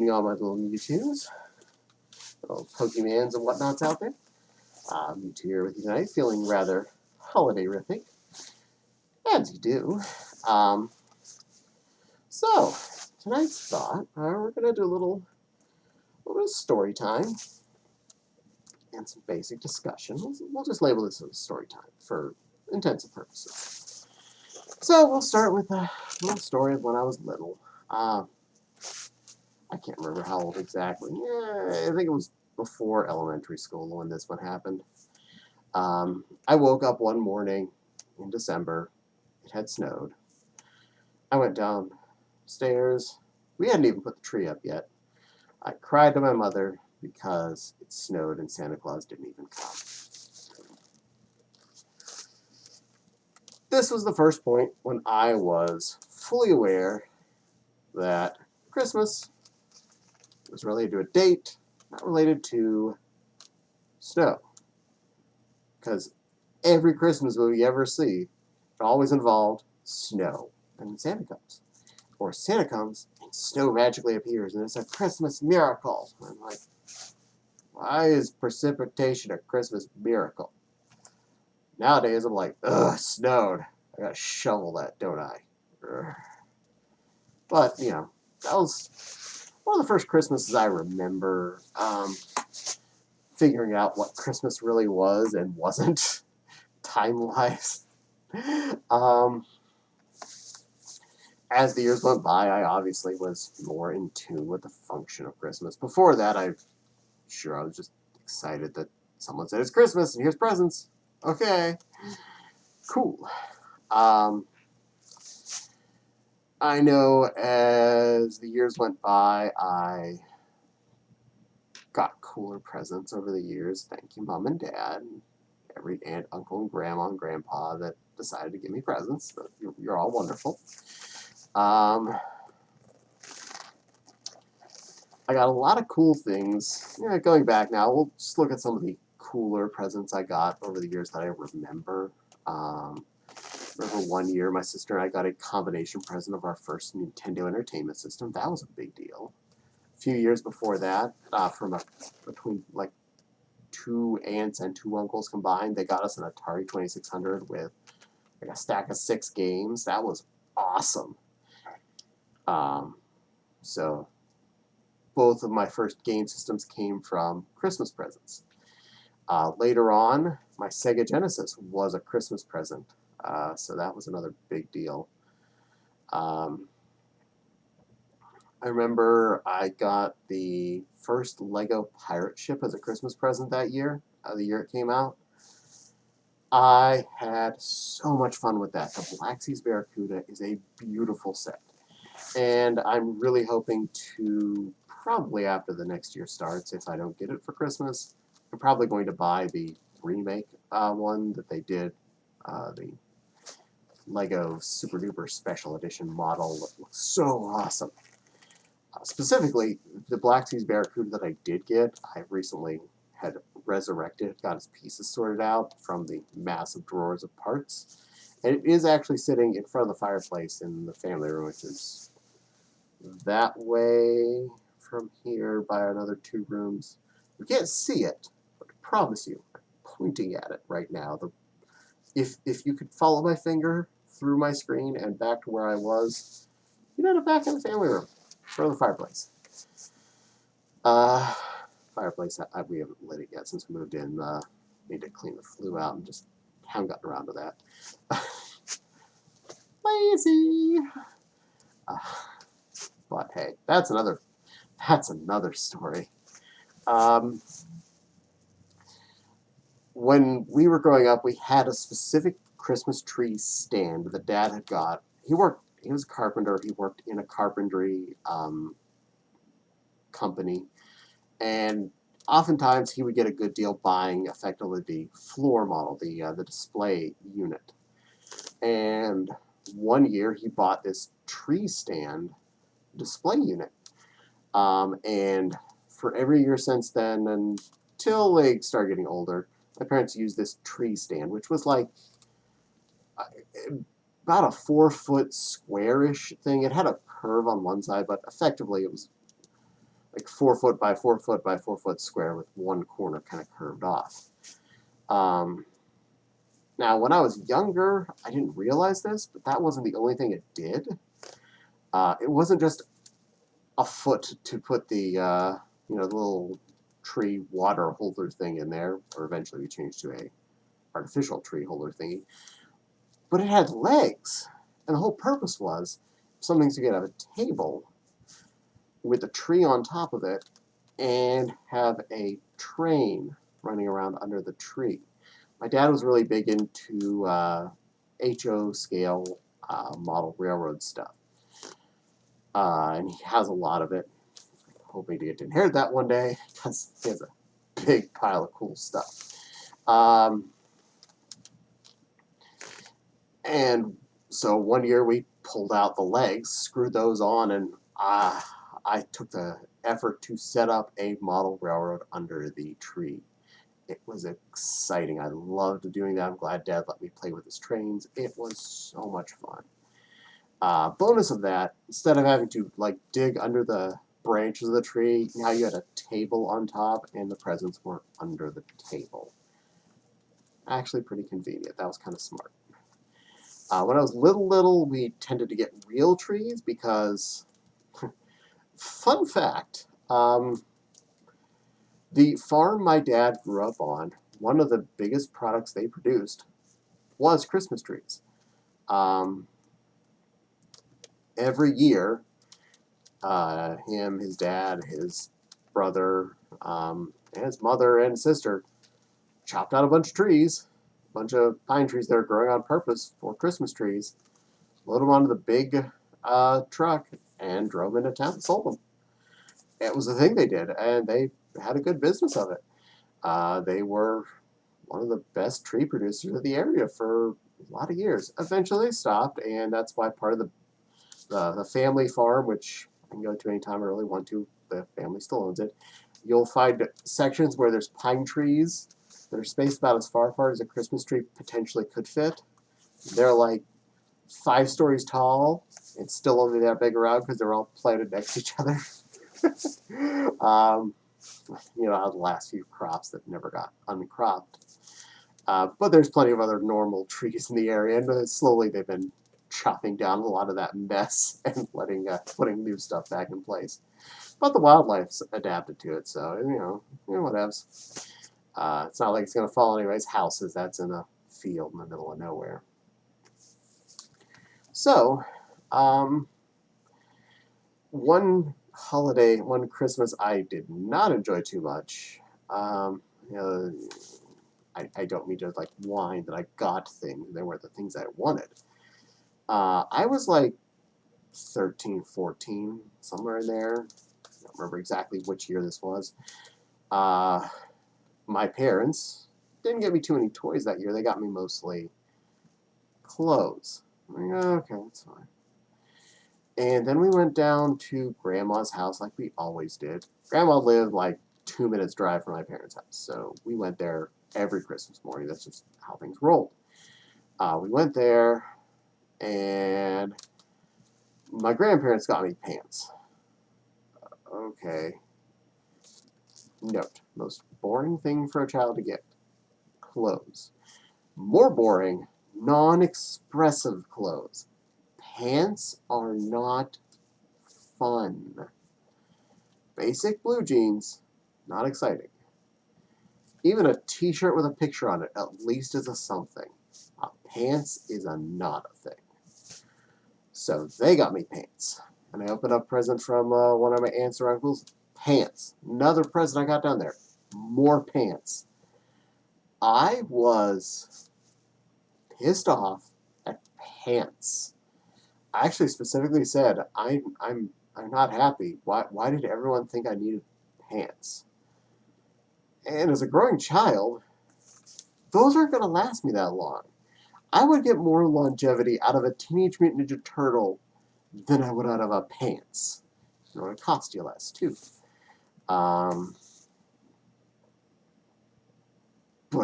evening, all my little Mewtwo's, little Pokemans and whatnots out there. Mewtwo here with you tonight, feeling rather holiday-rific, as you do. So, tonight's thought, we're going to do a little bit of story time and some basic discussion. We'll just label this as story time for intensive purposes. So, we'll start with a little story of when I was little. I can't remember how old exactly. Yeah, I think it was before elementary school when this one happened. I woke up one morning in December. It had snowed. I went downstairs. We hadn't even put the tree up yet. I cried to my mother because it snowed and Santa Claus didn't even come. This was the first point when I was fully aware that Christmas was related to a date, not related to snow. Because every Christmas movie you ever see, it always involved snow. And Santa comes. Or Santa comes and snow magically appears and it's a Christmas miracle. And I'm like, why is precipitation a Christmas miracle? Nowadays I'm like, ugh, it snowed. I gotta shovel that, don't I? Urgh. But, you know, that was one of the first Christmases I remember figuring out what Christmas really was and wasn't time-wise. As the years went by, I obviously was more in tune with the function of Christmas. Before that, I was just excited that someone said it's Christmas and here's presents. Okay, cool. I know as the years went by, I got cooler presents over the years. Thank you, Mom and Dad, and every aunt, uncle, and grandma and grandpa that decided to give me presents. You're all wonderful. I got a lot of cool things. Yeah, going back now, we'll just look at some of the cooler presents I got over the years that I remember. Remember one year my sister and I got a combination present of our first Nintendo Entertainment System. That was a big deal. A few years before that, between like two aunts and two uncles combined, they got us an Atari 2600 with like a stack of 6 games. That was awesome. So both of my first game systems came from Christmas presents. Later on, my Sega Genesis was a Christmas present, so that was another big deal. I remember I got the first Lego pirate ship as a Christmas present that year, the year it came out. I had so much fun with that. The Black Seas Barracuda is a beautiful set. And I'm really hoping to, probably after the next year starts, if I don't get it for Christmas, I'm probably going to buy the remake one that they did, the Lego Super Duper Special Edition model that looks so awesome. Specifically, the Black Seas Barracuda that I did get, I recently had resurrected, got his pieces sorted out from the massive drawers of parts. And it is actually sitting in front of the fireplace in the family room, which is that way from here by another 2 rooms. You can't see it, but I promise you, I'm pointing at it right now. If you could follow my finger through my screen and back to where I was, you'd end up back in the family room, in front of the fireplace. Fireplace, we haven't lit it yet since we moved in. Need to clean the flue out and just haven't gotten around to that. Lazy! But hey, that's another story. When we were growing up, we had a specific Christmas tree stand that Dad had got. He was a carpenter. He worked in a carpentry company. And oftentimes he would get a good deal buying effectively the floor model, the display unit. And one year he bought this tree stand display unit. And for every year since then, until they started getting older, my parents used this tree stand, which was like about a 4-foot squarish thing. It had a curve on one side, but effectively it was like 4 foot by 4 foot by 4 foot square with one corner kind of curved off. Now, when I was younger, I didn't realize this, but that wasn't the only thing it did. It wasn't just a foot to put the the little tree water holder thing in there, or eventually we changed to a artificial tree holder thingy. But it had legs, and the whole purpose was something to get out of a table with a tree on top of it and have a train running around under the tree. My dad was really big into HO scale model railroad stuff, and he has a lot of it. Hoping to get to inherit that one day because he has a big pile of cool stuff. And so one year we pulled out the legs, screwed those on, and I took the effort to set up a model railroad under the tree. It was exciting. I loved doing that. I'm glad Dad let me play with his trains. It was so much fun. Bonus of that, instead of having to like dig under the branches of the tree, now you had a table on top and the presents were under the table. Actually pretty convenient. That was kind of smart. When I was little, we tended to get real trees because, fun fact, the farm my dad grew up on, one of the biggest products they produced was Christmas trees. Every year, him, his dad, his brother, and his mother and sister chopped out a bunch of trees, a bunch of pine trees that are growing on purpose for Christmas trees, loaded them onto the big truck, and drove into town and sold them. It was the thing they did, and they had a good business of it. They were one of the best tree producers of the area for a lot of years. Eventually, they stopped, and that's why part of the family farm, which I can go to anytime I really want to, the family still owns it. You'll find sections where there's pine trees that are spaced about as far apart as a Christmas tree potentially could fit. They're like 5 stories tall and still only that big around because they're all planted next to each other. The last few crops that never got uncropped. But there's plenty of other normal trees in the area, and slowly they've been chopping down a lot of that mess and putting new stuff back in place. But the wildlife's adapted to it, so whatevs. It's not like it's going to fall on anybody's houses. That's in a field in the middle of nowhere. So, one Christmas I did not enjoy too much. I don't mean to like whine that I got things. They weren't the things I wanted. I was like 13, 14, somewhere in there. I don't remember exactly which year this was. My parents didn't get me too many toys that year. They got me mostly clothes. I'm like, okay, that's fine. And then we went down to Grandma's house like we always did. Grandma lived like 2 minutes drive from my parents' house, so we went there every Christmas morning. That's just how things rolled. We went there, and my grandparents got me pants. Okay. Note, most boring thing for a child to get. Clothes. More boring, non-expressive clothes. Pants are not fun. Basic blue jeans, not exciting. Even a t-shirt with a picture on it at least is a something. Pants is a not a thing. So they got me pants. And I opened up a present from one of my aunts or uncles. Pants. Another present I got down there. More pants. I was pissed off at pants. I actually specifically said, I'm not happy. Why did everyone think I needed pants? And as a growing child, those aren't going to last me that long. I would get more longevity out of a Teenage Mutant Ninja Turtle than I would out of a pants. It would cost you less, too. But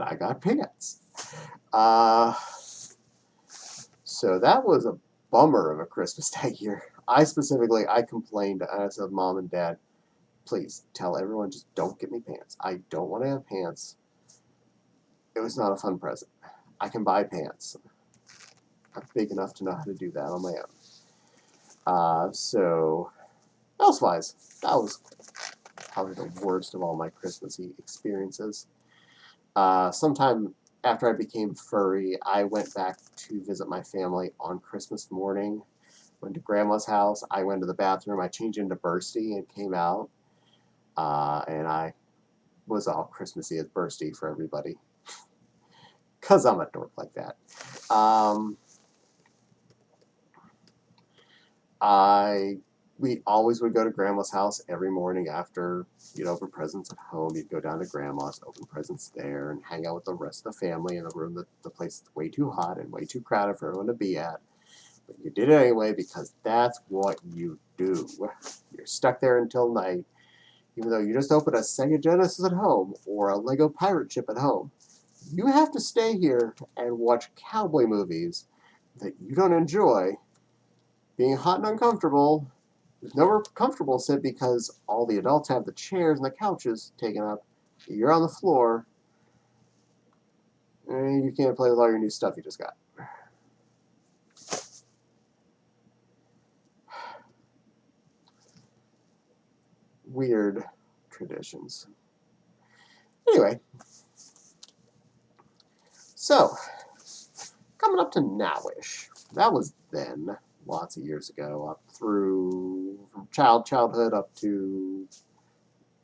I got pants. So that was a bummer of a Christmas that year. I complained. I said, Mom and Dad, please tell everyone, just don't get me pants. I don't want to have pants. It was not a fun present. I can buy pants. I'm big enough to know how to do that on my own. So, elsewise, that was probably the worst of all my Christmassy experiences. Sometime after I became furry, I went back to visit my family on Christmas morning. Went to Grandma's house. I went to the bathroom. I changed into Bursty and came out. And I was all Christmassy as Bursty for everybody. Because I'm a dork like that. We always would go to Grandma's house every morning after you'd open presents at home. You'd go down to Grandma's, open presents there, and hang out with the rest of the family in a room that the place is way too hot and way too crowded for everyone to be at. But you did it anyway because that's what you do. You're stuck there until night, even though you just opened a Sega Genesis at home or a Lego pirate ship at home. You have to stay here and watch cowboy movies that you don't enjoy, being hot and uncomfortable. There's nowhere comfortable to sit because all the adults have the chairs and the couches taken up. You're on the floor, and you can't play with all your new stuff you just got. Weird traditions. Anyway, so coming up to nowish. That was then, lots of years ago, up through from childhood up to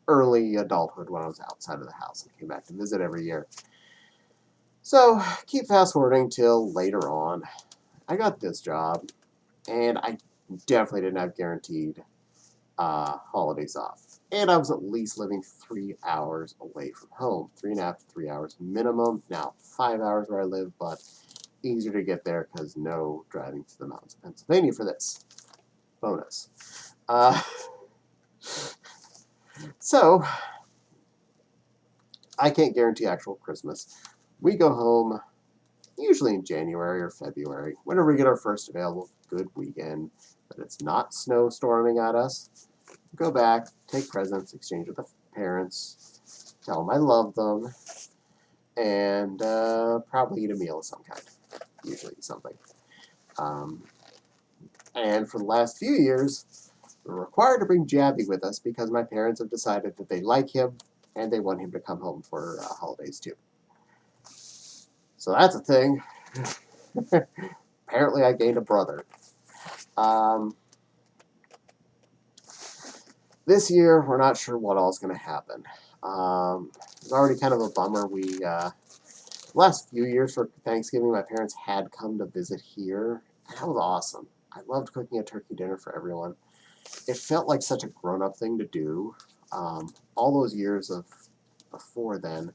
early adulthood when I was outside of the house and came back to visit every year. So keep fast forwarding till later on. I got this job, and I definitely didn't have guaranteed holidays off. And I was at least living 3 hours away from home. 3.5 to 3 hours minimum. Now 5 hours where I live, but easier to get there because no driving to the mountains of Pennsylvania for this. Bonus. So, I can't guarantee actual Christmas. We go home usually in January or February, whenever we get our first available good weekend, but it's not snowstorming at us. Go back, take presents, exchange with the parents, tell them I love them, and probably eat a meal of some kind. Usually something. And for the last few years, we're required to bring Jabby with us because my parents have decided that they like him and they want him to come home for holidays too. So that's a thing. Apparently I gained a brother. This year, we're not sure what all is going to happen. It's already kind of a bummer. The last few years for Thanksgiving, my parents had come to visit here, and that was awesome. I loved cooking a turkey dinner for everyone. It felt like such a grown-up thing to do. All those years of before then,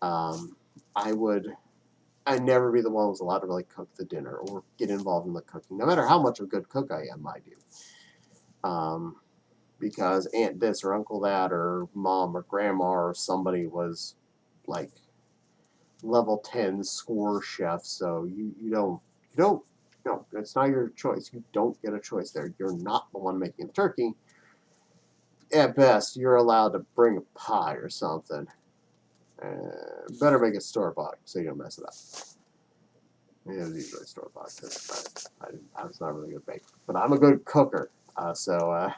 I'd never be the one who was allowed to really cook the dinner or get involved in the cooking, no matter how much of a good cook I am, mind you. Because aunt this or uncle that or mom or grandma or somebody was like level 10 score chef, so you don't no, it's not your choice. You don't get a choice there. You're not the one making the turkey. At best, you're allowed to bring a pie or something. Better make it store-bought so you don't mess it up. It was usually store-bought because I was not really good bake. But I'm a good cooker, so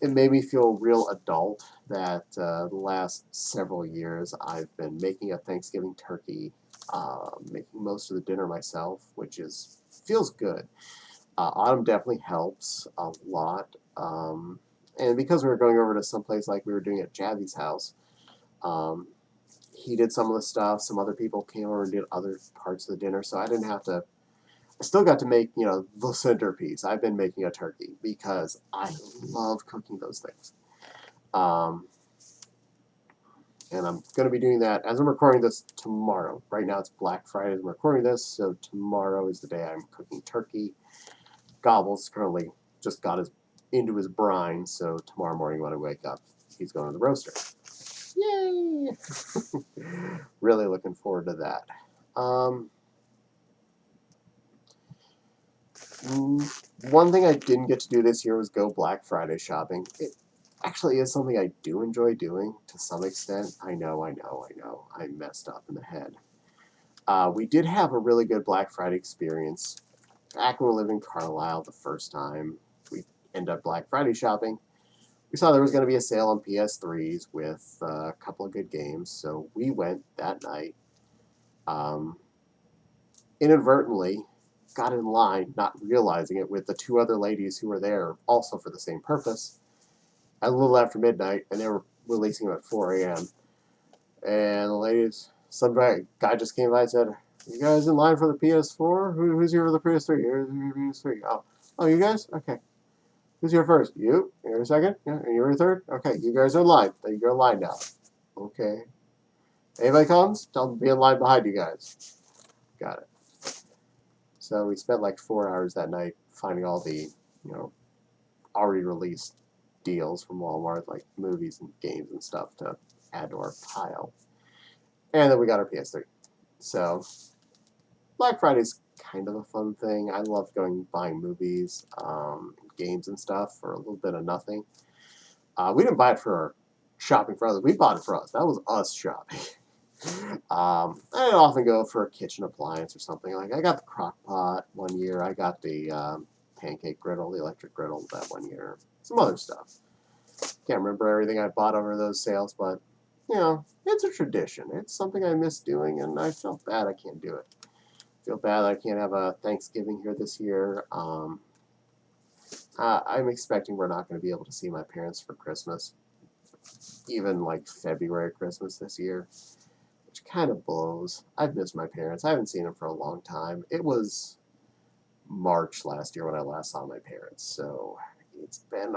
it made me feel real adult that the last several years I've been making a Thanksgiving turkey, making most of the dinner myself, which feels good. Autumn definitely helps a lot. And because we were going over to someplace like we were doing at Jabby's house, he did some of the stuff. Some other people came over and did other parts of the dinner, so I didn't have to. I still got to make, the centerpiece. I've been making a turkey because I love cooking those things. And I'm going to be doing that as I'm recording this tomorrow. Right now it's Black Friday as I'm recording this, so tomorrow is the day I'm cooking turkey. Gobbles currently just got into his brine, so tomorrow morning when I wake up, he's going to the roaster. Yay! Really looking forward to that. One thing I didn't get to do this year was go Black Friday shopping. actually is something I do enjoy doing to some extent. I know. I messed up in the head. We did have a really good Black Friday experience back when we lived in Carlisle the first time. We ended up Black Friday shopping. We saw there was going to be a sale on PS3s with a couple of good games, so we went that night. Um, Inadvertently got in line, not realizing it, with the two other ladies who were there also for the same purpose at a little after midnight, and they were releasing them at 4 a.m. And the ladies, some guy just came by and said, "You guys in line for the PS4? Who's here for the PS3? Here's your PS3. Oh, you guys? Okay. Who's here first? You? You're second? Yeah, and you're third? Okay, you guys are in line. Then you're in line now. Okay. Anybody comes? Tell them to be in line behind you guys. Got it." So we spent like 4 hours that night finding all the, already released deals from Walmart, like movies and games and stuff to add to our pile. And then we got our PS3. So Black Friday's kind of a fun thing. I love buying movies, games and stuff for a little bit of nothing. We didn't buy it for shopping for others. We bought it for us. That was us shopping. I often go for a kitchen appliance or something. Like I got the crock pot one year. I got the pancake griddle, the electric griddle that one year. Some other stuff. Can't remember everything I bought over those sales, but it's a tradition. It's something I miss doing, and I felt bad I can't do it. I feel bad I can't have a Thanksgiving here this year. I'm expecting we're not going to be able to see my parents for Christmas, even like February Christmas this year, which kind of blows. I've missed my parents. I haven't seen them for a long time. It was March last year when I last saw my parents, so it's been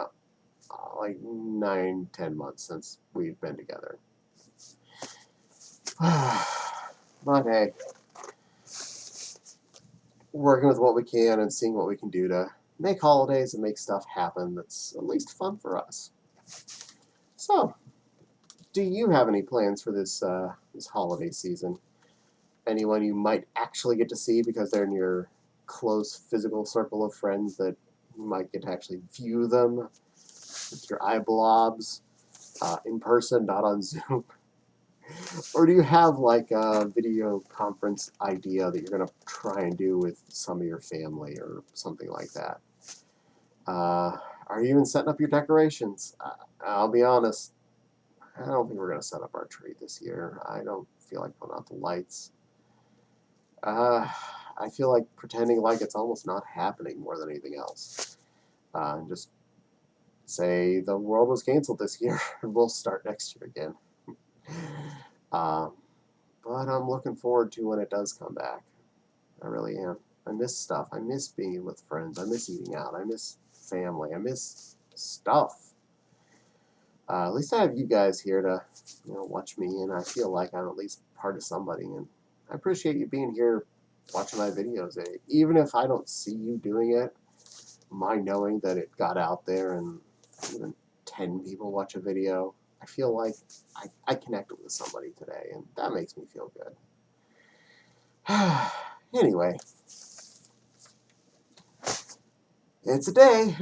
like 9, 10 months since we've been together. But hey, working with what we can and seeing what we can do to make holidays and make stuff happen that's at least fun for us. So, do you have any plans for this holiday season? Anyone you might actually get to see because they're in your close physical circle of friends that you might get to actually view them with your eye blobs in person, not on Zoom? Or do you have like a video conference idea that you're going to try and do with some of your family or something like that? Are you even setting up your decorations? I'll be honest, I don't think we're going to set up our tree this year. I don't feel like putting out the lights. I feel like pretending like it's almost not happening more than anything else. Just say the world was canceled this year and we'll start next year again. But I'm looking forward to when it does come back. I really am. I miss stuff. I miss being with friends. I miss eating out. I miss family. I miss stuff. At least I have you guys here to, watch me, and I feel like I'm at least part of somebody. And I appreciate you being here, watching my videos. Even if I don't see you doing it, my knowing that it got out there and even 10 people watch a video, I feel like I connected with somebody today, and that makes me feel good. Anyway, it's a day,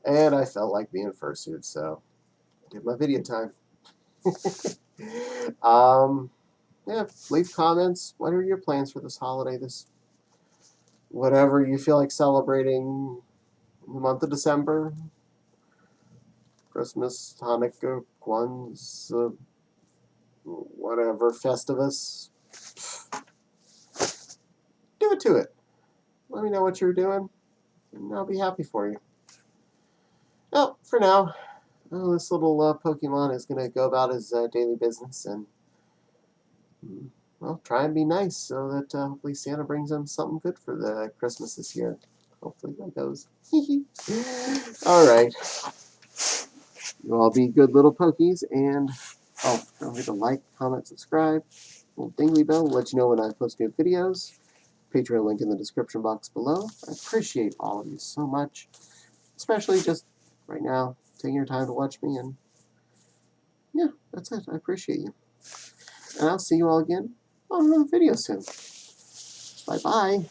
and I felt like being fursuit, so I did my video time. Yeah, leave comments. What are your plans for this holiday? Whatever you feel like celebrating in the month of December, Christmas, Hanukkah, Kwanzaa, whatever, Festivus. Do it to it. Let me know what you're doing, and I'll be happy for you. Well, for now, this little Pokemon is going to go about his daily business and, well, try and be nice so that hopefully Santa brings him something good for the Christmas this year. Hopefully that goes. All right. You all be good little Pokies, and don't forget to like, comment, subscribe. Little dingly bell will let you know when I post new videos. Patreon link in the description box below. I appreciate all of you so much, especially just right now, taking your time to watch me, and yeah, that's it. I appreciate you. And I'll see you all again on another video soon. Bye-bye.